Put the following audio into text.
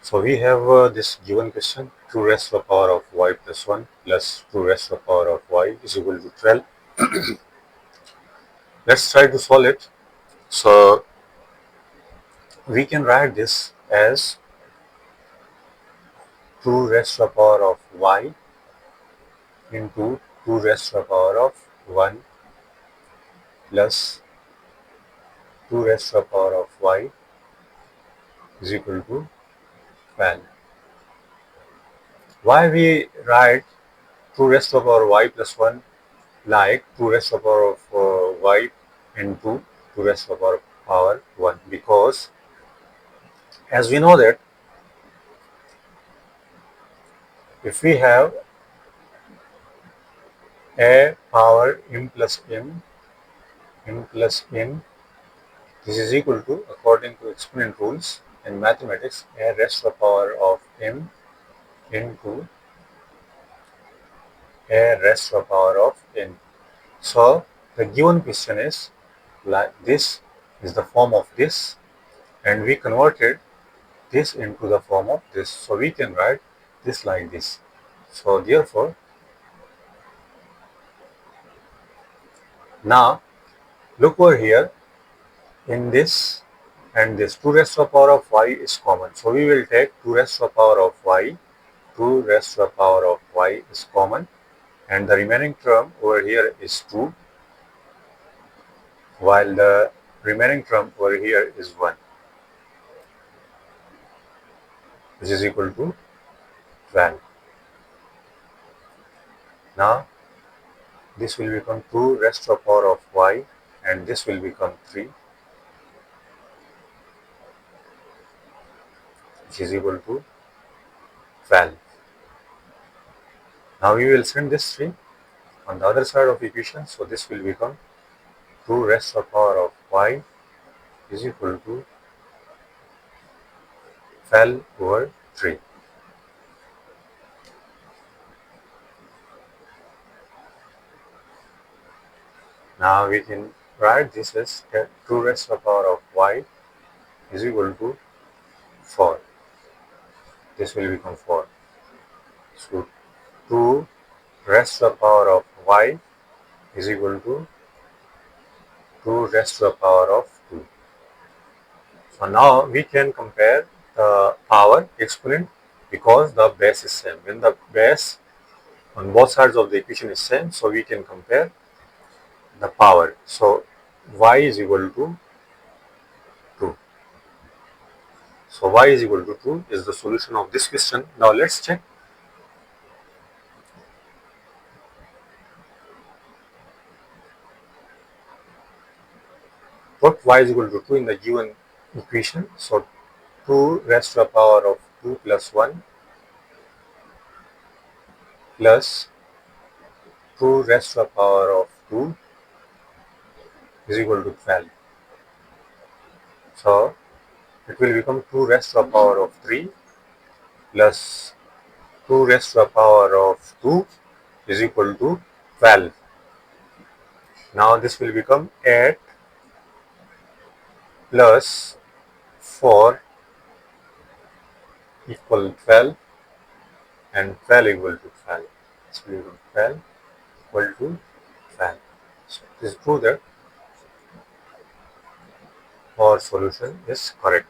So we have this given question, 2 raised to the power of y plus 1 plus 2 raised to the power of y is equal to 12. Let's try to solve it. So we can write this as 2 raised to the power of y into 2 raised to the power of 1 plus 2 raised to the power of y is equal to 12. Why we write 2 raised to the power y plus 1 like 2 raised to the power of y into 2 raised to the power 1? Because as we know that if we have a power m plus m plus n, this is equal to, according to exponent rules in mathematics, a raised to the power of m into a raised to the power of n. So the given question is like this is the form of this, and we converted this into the form of this. So we can write this like this. So therefore, now look over here in this and this 2 raised to the power of y is common. So we will take 2 raised to the power of y, 2 raised to the power of y is common, and the remaining term over here is 2, while the remaining term over here is 1, which is equal to 12. Now this will become 2 raised to the power of y, and this will become 3, which is equal to 12. Now we will send this 3 on the other side of the equation. So this will become 2 raised to the power of y is equal to 12 over 3. Now we can write this as 2 raised to the power of y is equal to 4. This will become 4. So 2 raised to the power of y is equal to 2 raised to the power of 2. So now we can compare the power exponent because the base is same. When the base on both sides of the equation is same, so we can compare the power. So y is equal to 2. So y is equal to 2 is the solution of this question. Now let's check. Put y is equal to 2 in the given equation. So 2 raised to the power of 2 plus 1 plus 2 raised to the power of 2 is equal to 12. So it will become 2 raised to the power of 3 plus 2 raised to the power of 2 is equal to 12. Now this will become 8 plus 4 equal 12 and 12 equal to 12. This will become 12 equal to 12. So this proves that our solution is correct.